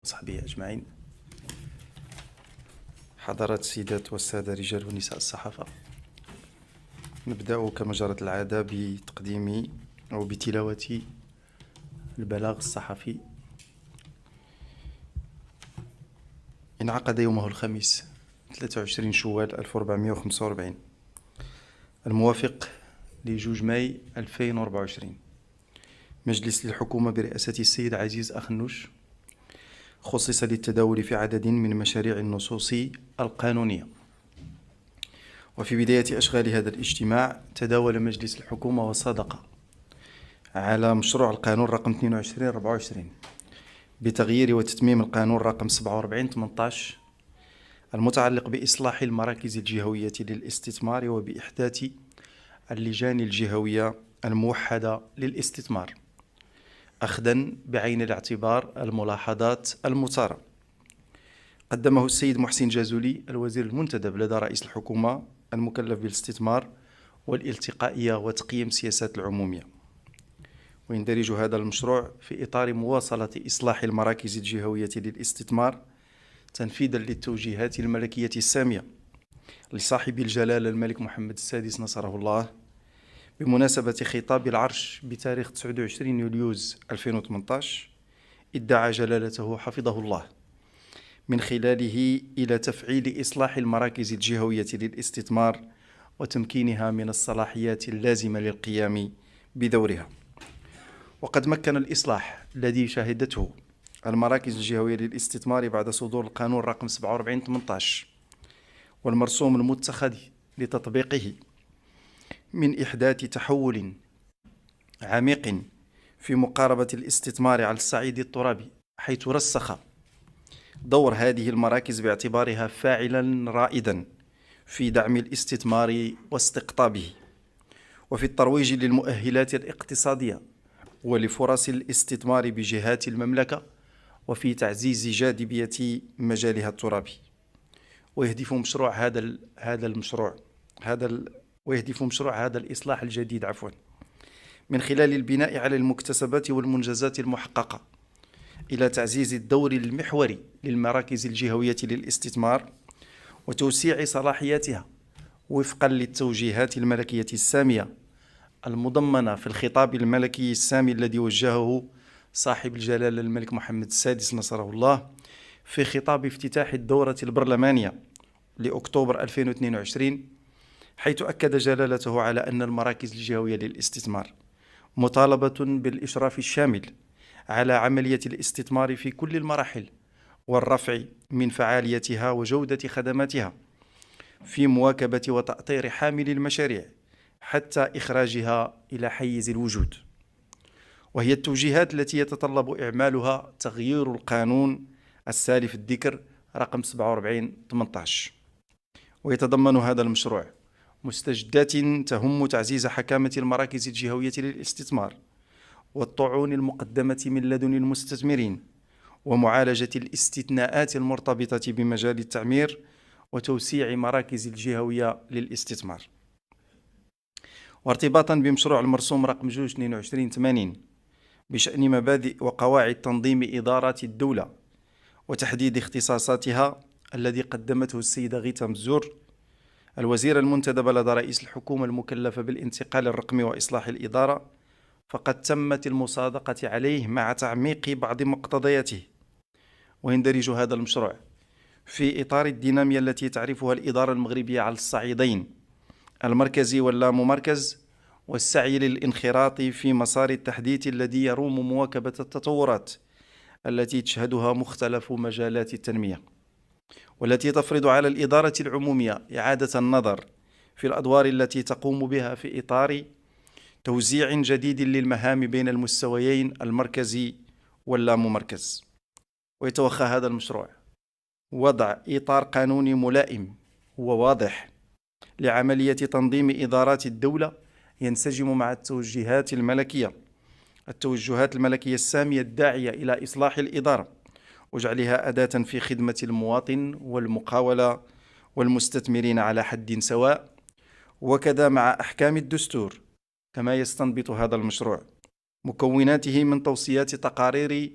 صحبه أجمعين. حضرات السيدات والسادة رجال ونساء الصحافة، نبدأ كما جرت العادة بتقديم أو بتلاوة البلاغ الصحفي. انعقد يومه الخميس 23 شوال 1445 الموافق ل2 ماي 2024 مجلس للحكومة برئاسة السيد عزيز أخنوش خصص للتداول في عدد من مشاريع النصوص القانونية. وفي بداية أشغال هذا الاجتماع تداول مجلس الحكومة وصادق على مشروع القانون رقم 22/24 بتغيير وتتميم القانون رقم 47/18 المتعلق بإصلاح المراكز الجهوية للاستثمار وبإحداث اللجان الجهوية الموحدة للاستثمار، أخذاً بعين الاعتبار الملاحظات المثارة. قدمه السيد محسن جازولي الوزير المنتدب لدى رئيس الحكومة المكلف بالاستثمار والالتقائية وتقييم السياسات العمومية. ويندرج هذا المشروع في إطار مواصلة إصلاح المراكز الجهوية للاستثمار تنفيذاً للتوجيهات الملكية السامية لصاحب الجلالة الملك محمد السادس نصره الله بمناسبة خطاب العرش بتاريخ 29 يوليوز 2018. ادعى جلالته حفظه الله من خلاله إلى تفعيل إصلاح المراكز الجهوية للاستثمار وتمكينها من الصلاحيات اللازمة للقيام بدورها. وقد مكن الإصلاح الذي شهدته المراكز الجهوية للاستثمار بعد صدور القانون رقم 47/18 والمرسوم المتخذ لتطبيقه من إحداث تحول عميق في مقاربة الاستثمار على الصعيد الترابي، حيث رسخ دور هذه المراكز باعتبارها فاعلا رائدا في دعم الاستثمار واستقطابه، وفي الترويج للمؤهلات الاقتصادية ولفرص الاستثمار بجهات المملكة، وفي تعزيز جاذبية مجالها الترابي. ويهدف مشروع هذا الإصلاح الجديد من خلال البناء على المكتسبات والمنجزات المحققة إلى تعزيز الدور المحوري للمراكز الجهوية للاستثمار وتوسيع صلاحياتها وفقا للتوجيهات الملكية السامية المضمنة في الخطاب الملكي السامي الذي وجهه صاحب الجلالة الملك محمد السادس نصره الله في خطاب افتتاح الدورة البرلمانية لأكتوبر 2022، حيث أكد جلالته على أن المراكز الجهوية للاستثمار مطالبة بالإشراف الشامل على عملية الاستثمار في كل المراحل والرفع من فعاليتها وجودة خدماتها في مواكبة وتأطير حامل المشاريع حتى إخراجها إلى حيز الوجود. وهي التوجيهات التي يتطلب إعمالها تغيير القانون السالف الذكر رقم 47/18. ويتضمن هذا المشروع مستجدات تهم تعزيز حكامة المراكز الجهوية للاستثمار والطعون المقدمة من لدن المستثمرين ومعالجة الاستثناءات المرتبطة بمجال التعمير وتوسيع مراكز الجهوية للاستثمار. وارتباطا بمشروع المرسوم رقم 22/80 بشأن مبادئ وقواعد تنظيم إدارات الدولة وتحديد اختصاصاتها الذي قدمته السيدة غيتا مزور الوزير المنتدب لدى رئيس الحكومة المكلفة بالانتقال الرقمي وإصلاح الإدارة، فقد تمت المصادقة عليه مع تعميق بعض مقتضياته. ويندرج هذا المشروع في إطار الدينامية التي تعرفها الإدارة المغربية على الصعيدين المركزي واللاممركز، والسعي للانخراط في مسار التحديث الذي يروم مواكبة التطورات التي تشهدها مختلف مجالات التنمية، والتي تفرض على الإدارة العمومية إعادة النظر في الأدوار التي تقوم بها في إطار توزيع جديد للمهام بين المستويين المركزي واللاممركز. ويتوخى هذا المشروع وضع إطار قانوني ملائم وواضح لعملية تنظيم إدارات الدولة ينسجم مع التوجهات الملكية السامية الداعية إلى إصلاح الإدارة وجعلها أداة في خدمة المواطن والمقاولة والمستثمرين على حد سواء، وكذا مع أحكام الدستور، كما يستنبط هذا المشروع مكوناته من توصيات تقارير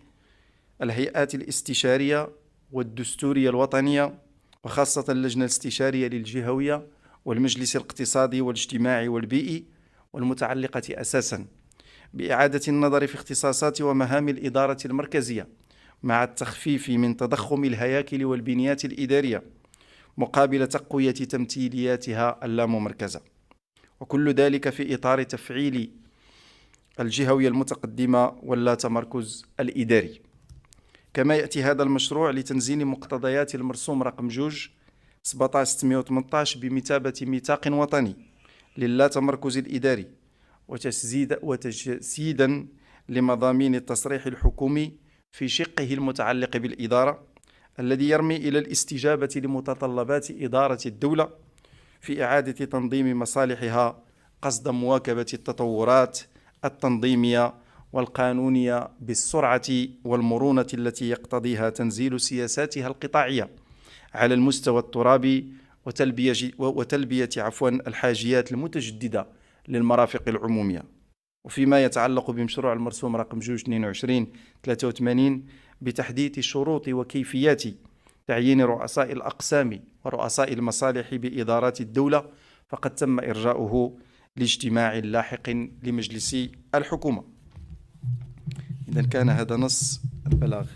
الهيئات الاستشارية والدستورية الوطنية، وخاصة اللجنة الاستشارية للجهوية والمجلس الاقتصادي والاجتماعي والبيئي، والمتعلقة أساسا بإعادة النظر في اختصاصات ومهام الإدارة المركزية مع التخفيف من تضخم الهياكل والبنيات الإدارية مقابل تقوية تمثيلياتها اللاممركزة، وكل ذلك في إطار تفعيل الجهوية المتقدمة واللا تمركز الإداري. كما يأتي هذا المشروع لتنزيل مقتضيات المرسوم رقم 2/17618 بمثابة ميثاق وطني للا تمركز الإداري، وتجسيدا لمضامين التصريح الحكومي في شقه المتعلق بالإدارة، الذي يرمي إلى الاستجابة لمتطلبات إدارة الدولة في إعادة تنظيم مصالحها قصد مواكبة التطورات التنظيمية والقانونية بالسرعة والمرونة التي يقتضيها تنزيل سياساتها القطاعية على المستوى الترابي وتلبية الحاجيات المتجددة للمرافق العمومية. وفيما يتعلق بمشروع المرسوم رقم 22/83 بتحديد شروط وكيفيات تعيين رؤساء الأقسام ورؤساء المصالح بإدارات الدولة، فقد تم إرجاؤه لاجتماع لاحق لمجلس الحكومة. إذن كان هذا نص البلاغ.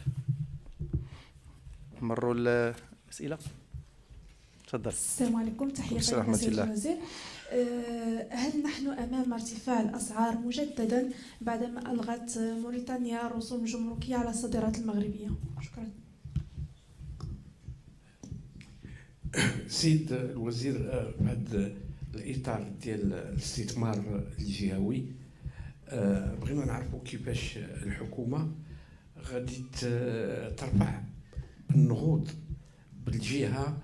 مروا الأسئلة. تفضل. السلام عليكم. تحية طيبة سيد الوزير. هل نحن أمام ارتفاع الأسعار مجددا بعدما ألغت موريتانيا رسوم جمركية على الصادرات المغربية؟ شكرا. سيد الوزير، بهذا الإطار ديال الاستثمار الجهوي بغينا نعرفوا كيفاش الحكومة غادي ترفع النهوض بالجهة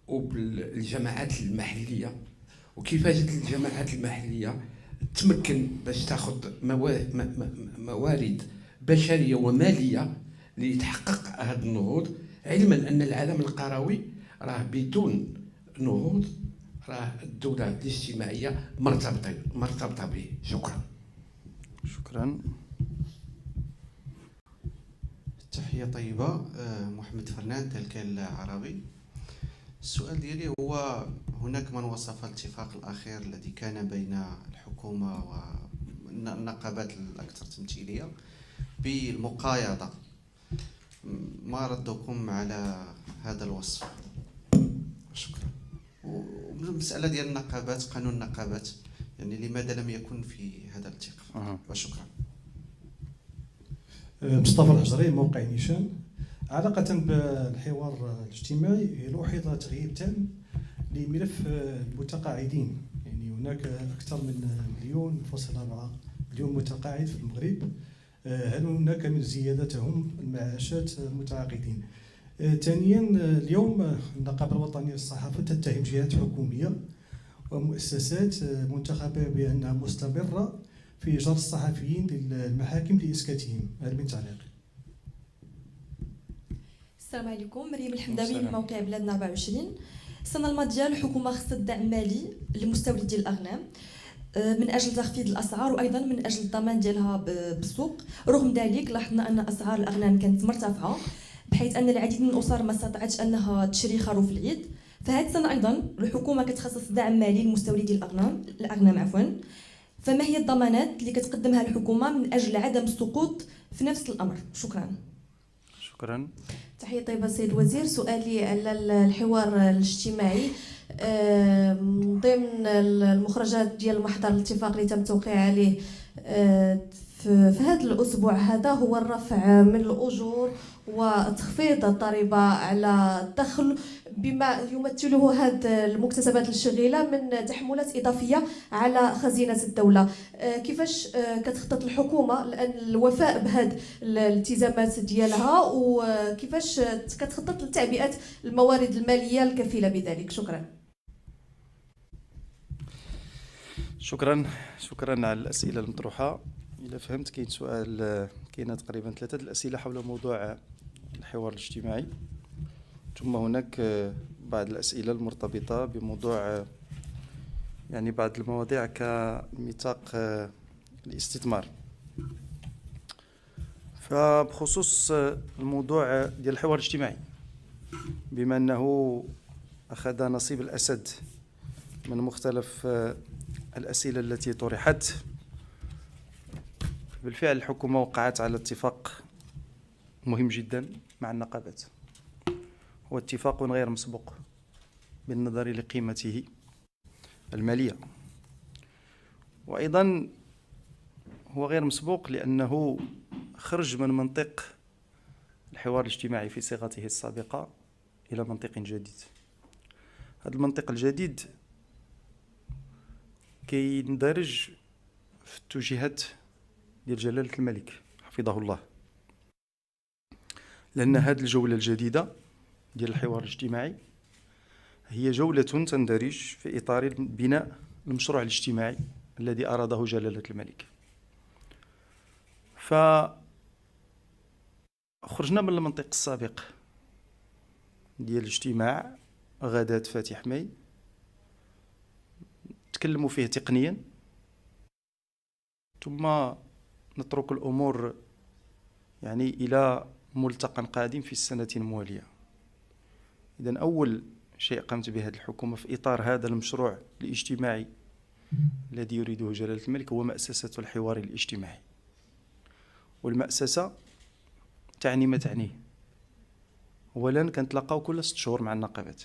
وبالجماعات المحلية، وكيفاش الجماعات المحلية تمكن باش تاخذ موارد بشرية ومالية لتحقق هذا النهوض، علما أن العالم القروي راه بدون نهوض راه الدولة الاجتماعية مرتبطة به. شكرا. شكرا. تحية طيبة. محمد فرنان تلك عربي. السؤال ديالي هو هناك من وصف الاتفاق الأخير الذي كان بين الحكومة والنقابات الأكثر تمثيلية بالمقايضة، ما ردكم على هذا الوصف؟ شكرا. والمسألة ديال النقابات، قانون النقابات، يعني لماذا لم يكن في هذا الاتفاق؟ وشكرا. مصطفى الحجري، موقع نيشان. علاقة بالحوار الاجتماعي، لوحظ تغييب تام لملف المتقاعدين، يعني هناك أكثر من 1.4 مليون متقاعد في المغرب. هل هناك من زيادتهم المعاشات المتعاقدين؟ ثانيا، اليوم النقابة الوطنية للصحافة تتهم جهات حكومية ومؤسسات منتخبة بأنها مستمرة في جر الصحفيين للمحاكم لإسكاتهم. هل من تعليق؟ السلام عليكم. مريم الحمداوي من موقع بلادنا 24. السنة الماضية الحكومة خصت دعم مالي لمستوردي الأغنام من أجل تخفيض الأسعار وأيضا من أجل الضمان ديالها بالسوق. رغم ذلك لاحظنا أن أسعار الأغنام كانت مرتفعة، بحيث أن العديد من الأسر ما استطاعتش أنها تشري خروف العيد. فهذه السنة أيضا الحكومة كتخصص دعم مالي لمستوردي الأغنام. فما هي الضمانات اللي كتقدمها الحكومة من أجل عدم السقوط في نفس الأمر؟ شكرا. شكرا. تحية طيبة سيد الوزير. سؤالي على الحوار الاجتماعي ضمن المخرجات ديال المحضر الاتفاق اللي تم التوقيع عليه في هذا الأسبوع هذا هو الرفع من الأجور وتخفيض الضريبة على الدخل بما يمثله هذه المكتسبات الشغيلة من تحملات إضافية على خزينة الدولة. كيفاش كتخطط الحكومة للوفاء بهذه الالتزامات ديالها، وكيفاش كتخطط لتعبئة الموارد المالية الكفيلة بذلك؟ شكرا. شكرا على الأسئلة المطروحة. إذا فهمت كاين تقريبا 3 الأسئلة حول موضوع الحوار الاجتماعي، ثم هناك بعض الأسئلة المرتبطة بموضوع يعني بعض المواضيع كميثاق الاستثمار. فبخصوص الموضوع ديال الحوار الاجتماعي، بما أنه أخذ نصيب الأسد من مختلف الأسئلة التي طرحت، بالفعل الحكومة وقعت على اتفاق مهم جدا مع النقابات، هو اتفاق غير مسبوق بالنظر لقيمته المالية، وأيضا هو غير مسبوق لأنه خرج من منطق الحوار الاجتماعي في صيغته السابقة إلى منطق جديد. هذا المنطق الجديد كيندرج في التوجيهات ديال جلالة الملك حفظه الله، لأن هذه الجولة الجديدة ديال الحوار الاجتماعي هي جولة تندرج في إطار بناء المشروع الاجتماعي الذي أراده جلالة الملك. فخرجنا من المنطق السابق ديال الاجتماع غداة فاتح ماي تكلموا فيه تقنيا، ثم نترك الأمور يعني إلى ملتقى قادم في السنة الموالية. إذن أول شيء قامت به هذه الحكومة في إطار هذا المشروع الاجتماعي الذي يريده جلالة الملك هو مأسسة الحوار الاجتماعي. والمأسسة تعني ما تعنيه. أولا كنتلاقاو كل 6 شهور مع النقابات،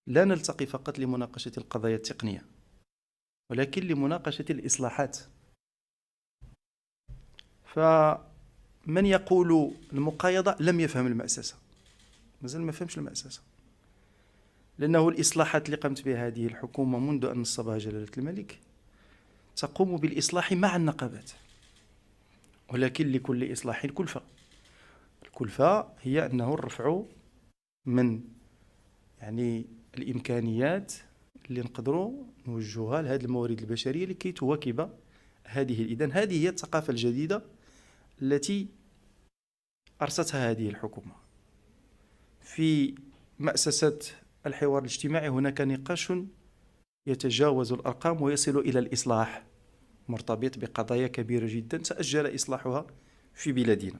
لا نلتقي فقط لمناقشة القضايا التقنية ولكن لمناقشة الإصلاحات. فمن يقول المقايضة لم يفهم المأسسة، مازال ما فهمش المأسسة، لأنه الإصلاحات اللي قامت بها هذه الحكومة منذ أن نصبها جلالة الملك تقوم بالإصلاح مع النقابات، ولكن لكل إصلاح كلفة. الكلفة هي أنه الرفع من يعني الإمكانيات اللي نقدروا نوجهها لهذه الموارد البشرية لكي تواكب هذه. إذن هذه هي الثقافة الجديدة التي أرستها هذه الحكومة. في مأسسة الحوار الاجتماعي هناك نقاش يتجاوز الأرقام ويصل إلى الإصلاح، مرتبط بقضايا كبيرة جدا تأجل إصلاحها في بلادنا.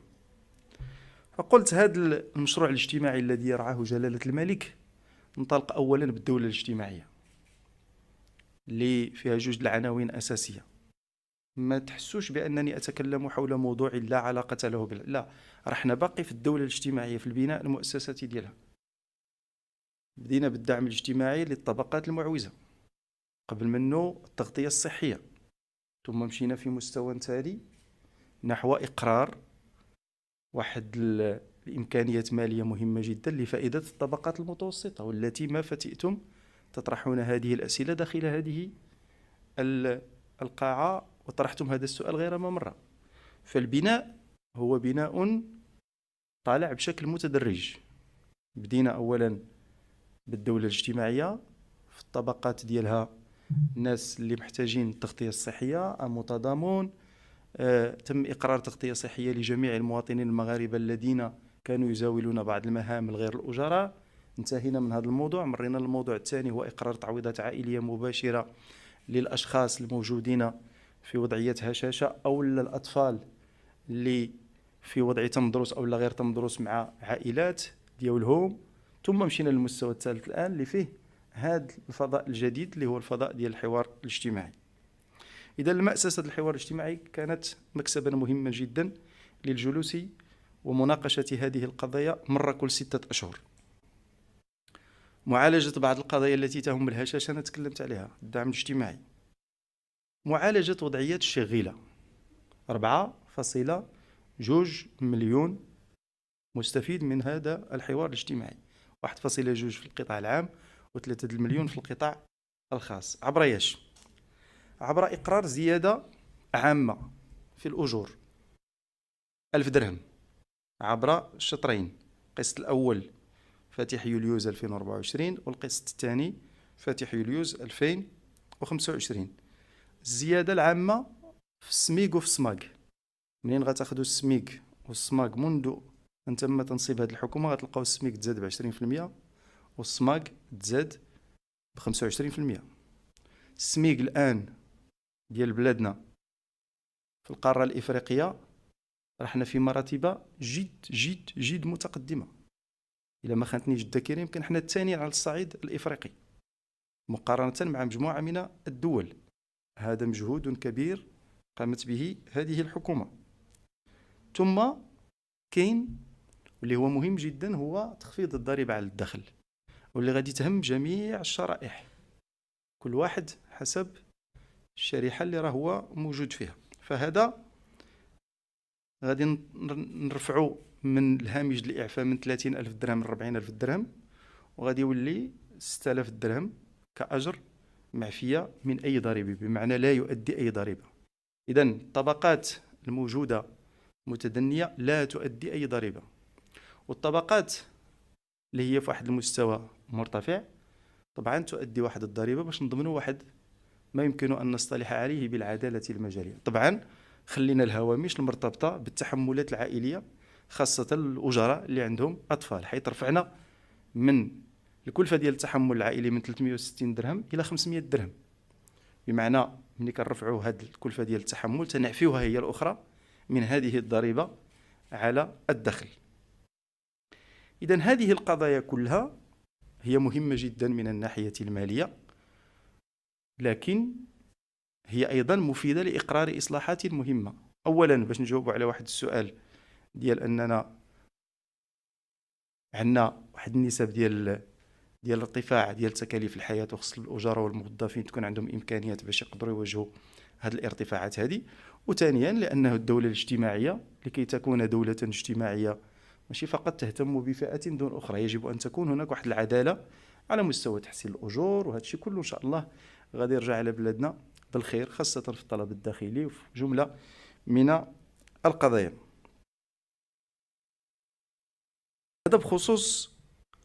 فقلت هذا المشروع الاجتماعي الذي يرعاه جلالة الملك انطلق أولا بالدولة الاجتماعية اللي فيها 2 العناوين أساسية. ما تحسوش بأنني أتكلم حول موضوع لا علاقة له لا، رحنا باقي في الدولة الاجتماعية في البناء المؤسساتي ديالها. بدينا بالدعم الاجتماعي للطبقات المعوزة، قبل منه التغطية الصحية، ثم مشينا في مستوى تالي نحو إقرار واحد الإمكانيات مالية مهمة جدا لفائدة الطبقات المتوسطة، والتي ما فتئتم تطرحون هذه الأسئلة داخل هذه القاعة وطرحتم هذا السؤال غير ما مرة. فالبناء هو بناء طالع بشكل متدرج. بدينا أولا بالدولة الاجتماعية في الطبقات ديالها، الناس اللي محتاجين التغطية الصحية المتضامن. تم إقرار تغطية صحية لجميع المواطنين المغاربة الذين كانوا يزاولون بعض المهام الغير الأجراء. انتهينا من هذا الموضوع، مرينا للموضوع الثاني هو إقرار تعويضات عائلية مباشرة للأشخاص الموجودين في وضعية هشاشة أو الأطفال اللي في وضع تم دروس أو غير تم دروس مع عائلات ديالهم. ثم مشينا للمستوى الثالث الآن اللي فيه هذا الفضاء الجديد اللي هو الفضاء ديال الحوار الاجتماعي. إذا المؤسسة الحوار الاجتماعي كانت مكسبا مهما جدا للجلوس ومناقشة هذه القضايا مرة كل 6 أشهر. معالجة بعض القضايا التي تهم الهشاشة أنا تكلمت عليها، الدعم الاجتماعي. معالجة وضعيات الشغيلة، 4.2 مليون مستفيد من هذا الحوار الاجتماعي، 1.2 في القطاع العام و3 مليون في القطاع الخاص. عبر ايش؟ عبر إقرار زيادة عامة في الأجور 1000 درهم عبر الشطرين، القسط الأول فاتح يوليوز 2024 والقسط الثاني فاتح يوليوز 2025. الزيادة العامة في السميق وفي السماق. منين غتاخدوا السميق والسماق منذ أن تم تنصيب هذه الحكومة غتلقاو السميق تزاد ب20% والسماق تزاد ب25%. السميق الآن ديال بلادنا في القارة الإفريقية رحنا في مراتب جد جد جد متقدمة. إلا ما خانتنيش الذاكرة يمكن حنا الثانيين على الصعيد الإفريقي مقارنة مع مجموعة من الدول. هذا مجهود كبير قامت به هذه الحكومة. ثم كاين واللي هو مهم جدا هو تخفيض الضريبة على الدخل، واللي غادي تهم جميع الشرائح، كل واحد حسب الشريحة اللي راه هو موجود فيها. فهذا غادي نرفعوا من الهامش الإعفاء من 30,000 درهم ل 40,000 درهم، وغادي يولي 6,000 درهم كأجر معفية من أي ضريبة، بمعنى لا يؤدي أي ضريبة. إذن الطبقات الموجودة متدنية لا تؤدي أي ضريبة، والطبقات اللي هي في واحد المستوى مرتفع طبعا تؤدي واحد الضريبة باش نضمنوا واحد ما يمكن أن نصطلح عليه بالعدالة المجالية. طبعا خلينا الهوامش المرتبطة بالتحملات العائلية خاصة الأجراء اللي عندهم أطفال، حيث رفعنا من الكلفة ديال التحمل العائلي من 360 درهم إلى 500 درهم، بمعنى ملي كنرفعوا هذه الكلفة ديال التحمل تنعفيوها هي الأخرى من هذه الضريبة على الدخل. إذن هذه القضايا كلها هي مهمة جدا من الناحية المالية، لكن هي أيضا مفيدة لإقرار إصلاحات مهمة. أولا باش نجاوب على واحد السؤال ديال أننا عندنا واحد النسب ديال الارتفاع ديال تكاليف الحياة، وخص الأجراء والموظفين تكون عندهم إمكانيات باش يقدروا يواجهوا هذه الارتفاعات هذه. وثانيا لأنه الدولة الاجتماعية لكي تكون دولة اجتماعية ماشي فقط تهتم بفئة دون أخرى، يجب أن تكون هناك واحد العدالة على مستوى تحسين الأجور، وهذا الشيء كله إن شاء الله غادي يرجع على بلادنا بالخير، خاصة في الطلب الداخلي وفي جملة من القضايا. هذا بخصوص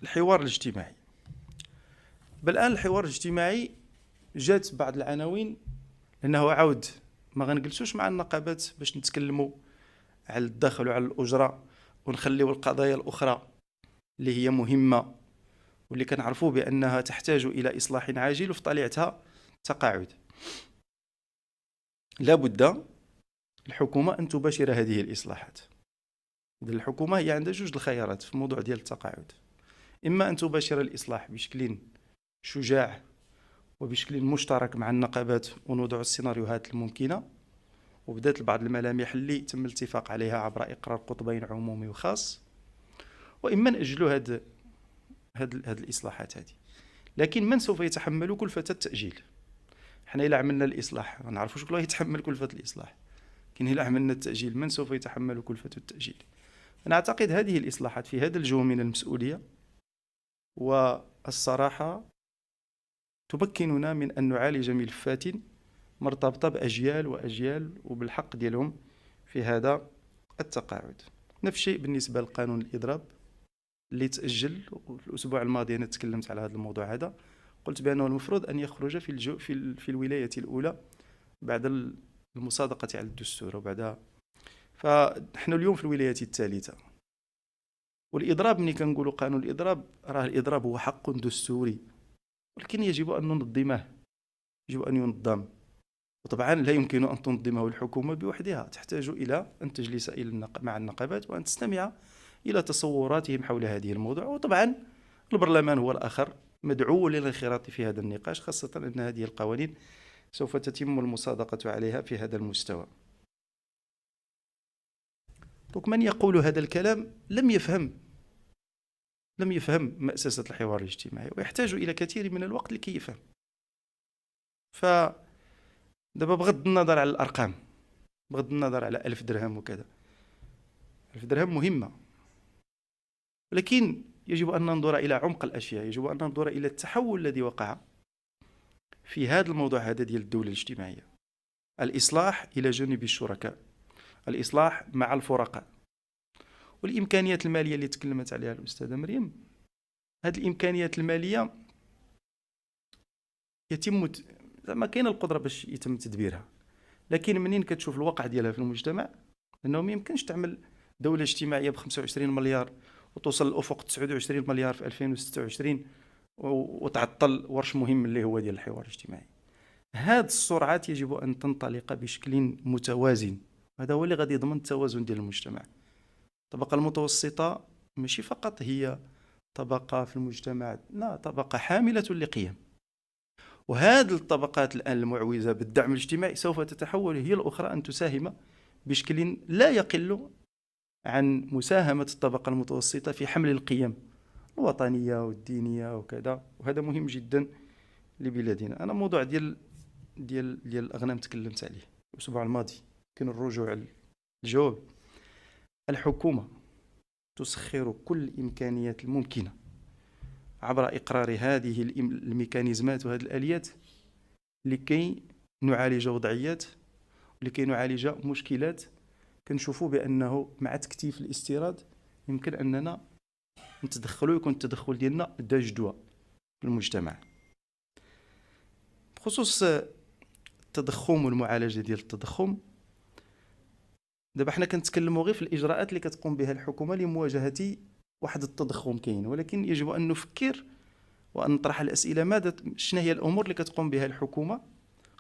الحوار الاجتماعي. بل الآن الحوار الاجتماعي جات بعض العناوين، لأنه عاود ما غنجلسوش مع النقابات باش نتكلموا على الدخل وعلى الأجرة ونخليوا القضايا الأخرى اللي هي مهمة واللي كنعرفوا بأنها تحتاج إلى إصلاح عاجل وفي طليعتها تقاعد. لا بد الحكومة أن تباشر هذه الإصلاحات. الحكومة هي عندها جوج الخيارات في الموضوع ديال التقاعد: إما أن تباشر الإصلاح بشكل شجاع وبشكل مشترك مع النقابات ونوضع السيناريوهات الممكنة، وبدات بعض الملامح اللي تم الاتفاق عليها عبر إقرار قطبين عمومي وخاص، وإما نأجلوا هذه الإصلاحات هذه. لكن من سوف يتحمل كلفة التأجيل؟ احنا إلا عملنا الإصلاح نعرفوا شكون يتحمل كلفة الإصلاح، لكن إلا عملنا التأجيل من سوف يتحمل كلفة التأجيل؟ أنا أعتقد هذه الإصلاحات في هذا الجو من المسؤولية والصراحة تمكننا من أن نعالج ملفات مرتبطة بأجيال وأجيال وبالحق ديالهم في هذا التقاعد. نفس الشيء بالنسبة لقانون الإضراب اللي تأجل. الأسبوع الماضي أنا تكلمت على هذا الموضوع هذا، قلت بأنه المفروض أن يخرج في الولاية الأولى بعد المصادقة على الدستور وبعدها. فنحن اليوم في الولاية الثالثة. والإضراب ملي كنقولوا قانون الإضراب، راه الإضراب هو حق دستوري، ولكن يجب أن ننظمه، يجب أن ينظم. وطبعا لا يمكن أن تنظمه الحكومة بوحدها، تحتاج إلى أن تجلس مع النقابات وأن تستمع إلى تصوراتهم حول هذه الموضوع. وطبعا البرلمان هو الآخر مدعو للانخراط في هذا النقاش، خاصة أن هذه القوانين سوف تتم المصادقة عليها في هذا المستوى. من يقول هذا الكلام لم يفهم مأسسة الحوار الاجتماعي، ويحتاج إلى كثير من الوقت لكي يفهم. فدابا بغض النظر على الأرقام، بغض النظر على 1000 درهم وكذا، 1000 درهم مهمة، لكن يجب أن ننظر إلى عمق الأشياء، يجب أن ننظر إلى التحول الذي وقع في هذا الموضوع هذا ديال الدولة الاجتماعية. الإصلاح إلى جانب الشركاء، الإصلاح مع الفرقاء، والإمكانيات المالية اللي تكلمت عليها الأستاذة مريم. هذه الإمكانيات المالية يتم ما كاين القدرة باش يتم تدبيرها، لكن منين كتشوف الواقع ديالها في المجتمع، أنه ما يمكنش تعمل دولة اجتماعية ب25 مليار وتوصل للأفق 29 مليار في 2026 وتعطل ورش مهم اللي هو ديال الحوار الاجتماعي. هذه السرعات يجب أن تنطلق بشكل متوازن هذا هو اللي غادي يضمن التوازن ديال المجتمع. الطبقة المتوسطة ماشي فقط هي طبقة في المجتمع، لا، طبقة حاملة لقيم. وهذه الطبقات الآن المعوزة بالدعم الاجتماعي سوف تتحول هي الأخرى أن تساهم بشكل لا يقل عن مساهمة الطبقة المتوسطة في حمل القيم الوطنية والدينية وكذا، وهذا مهم جدا لبلادنا. أنا موضوع ديال الأغنام تكلمت عليه الأسبوع الماضي، كان الرجوع الجواب. الحكومة تسخر كل الإمكانيات الممكنة عبر إقرار هذه الميكانيزمات وهذه الآليات لكي نعالج وضعيات، لكي نعالج مشكلات كنشوفوا بأنه مع تكثيف الاستيراد يمكن أننا نتدخلوا، يكون التدخل ديالنا ذا جدوى في المجتمع. بخصوص التضخم والمعالجة ديال التضخم، دابا حنا كنتكلموا غير في الإجراءات اللي كتقوم بها الحكومة لمواجهة واحد التضخم كاين، ولكن يجب أن نفكر وأن نطرح الأسئلة شنو هي الأمور اللي كتقوم بها الحكومة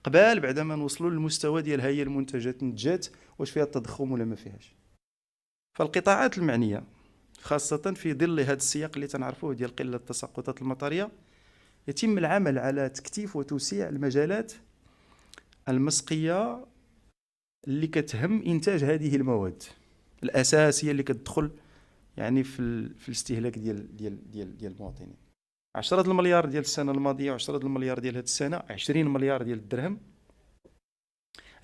قبل بعدما نوصلوا للمستوى ديال هي المنتجات النتجات واش فيها التضخم ولا ما فيهاش. فالقطاعات المعنية خاصة في ظل هذا السياق اللي تنعرفوه ديال قلة التساقطات المطرية، يتم العمل على تكثيف وتوسيع المجالات المسقية اللي كتهم إنتاج هذه المواد الأساسية اللي كتدخل يعني في الاستهلاك ديال المواطنين. 10 المليار ديال السنة الماضية و10 المليار ديال هذه السنة، 20 مليار ديال الدرهم.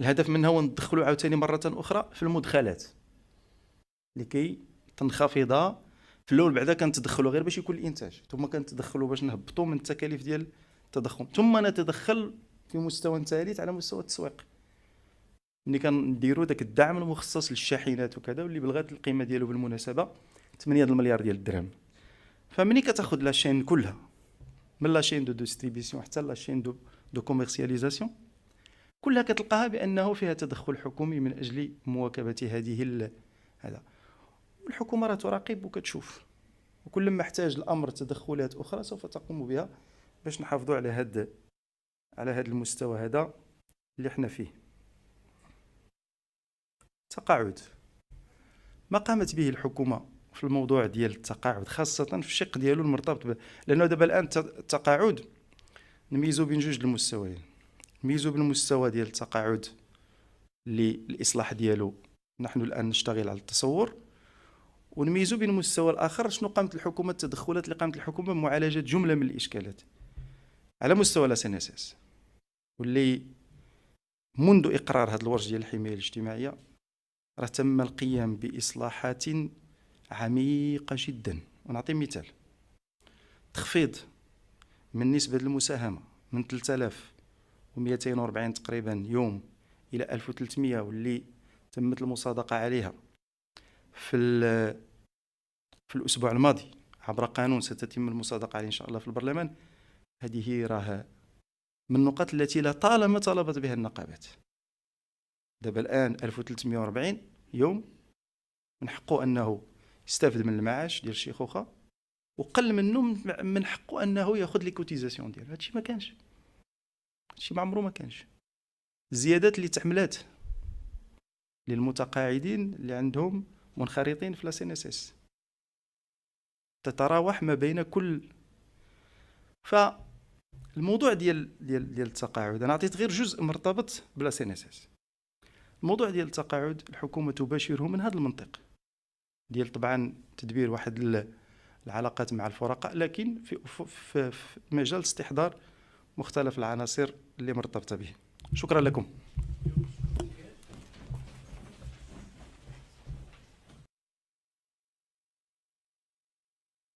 الهدف منها هو ندخلوا عاوتاني مرة أخرى في المدخلات لكي تنخفض. في الأول بعدا كنتدخلوا غير باش يكون الإنتاج، ثم كنتدخلوا باش نهبطوا من التكاليف ديال التضخم، ثم نتدخل في مستوى ثالث على مستوى التسويق، ملي كنديروا داك الدعم المخصص للشاحنات وكذا، واللي بلغات القيمة ديالو بالمناسبة 8 المليار ديال الدرهم. فمني كتاخذ لا شين كلها، من لا شين دو ديستريبيسيون حتى لا شين دو كوميرسياليزاسيون، كلها كتلقاها بأنه فيها تدخل حكومي من أجل مواكبة هذه هذا. والحكومة راه تراقب وكتشوف، وكل ما احتاج الأمر تدخلات أخرى سوف تقوم بها باش نحافظوا على هذا المستوى هذا اللي احنا فيه. تقاعد، ما قامت به الحكومة في الموضوع ديال التقاعد، خاصة في الشق ديالو المرتبط به، لأنه دابا الآن التقاعد نميزو بين جوج المستويين. نميزو بالمستوى ديال التقاعد اللي الإصلاح ديالو نحن الآن نشتغل على التصور، ونميزو بين المستوى الآخر شنو قامت الحكومة، التدخلات اللي قامت الحكومة بمعالجة جملة من الإشكالات على مستوى لا SNSS، واللي منذ إقرار هذا الورش ديال الحماية الاجتماعية راه تم القيام بإصلاحات عميقة جدا. ونعطي مثال: تخفيض من نسبة المساهمة من 3240 تقريبا يوم إلى 1300، واللي تمت المصادقة عليها في الأسبوع الماضي عبر قانون ستتم المصادقة عليه إن شاء الله في البرلمان. هذه راه من النقاط التي لطالما طلبت بها النقابات. دابا الآن 1340 يوم من حقه أنه يستافد من المعاش ديال الشيخوخة، وقل منه من حقه أنه يأخذ لي كوتيزاسيون ديالو. هادشي ما كانش، هادشي ما عمره ما كانش. الزيادات اللي تعملات للمتقاعدين اللي عندهم منخرطين في لا SNSS تتراوح ما بين كل. فالموضوع ديال التقاعد انا عطيت غير جزء مرتبط بلا SNSS. الموضوع ديال التقاعد الحكومة تباشره من هذا المنطق ديال طبعا تدبير واحد العلاقات مع الفرقاء، لكن في مجال استحضار مختلف العناصر اللي مرتبطة به. شكرا لكم.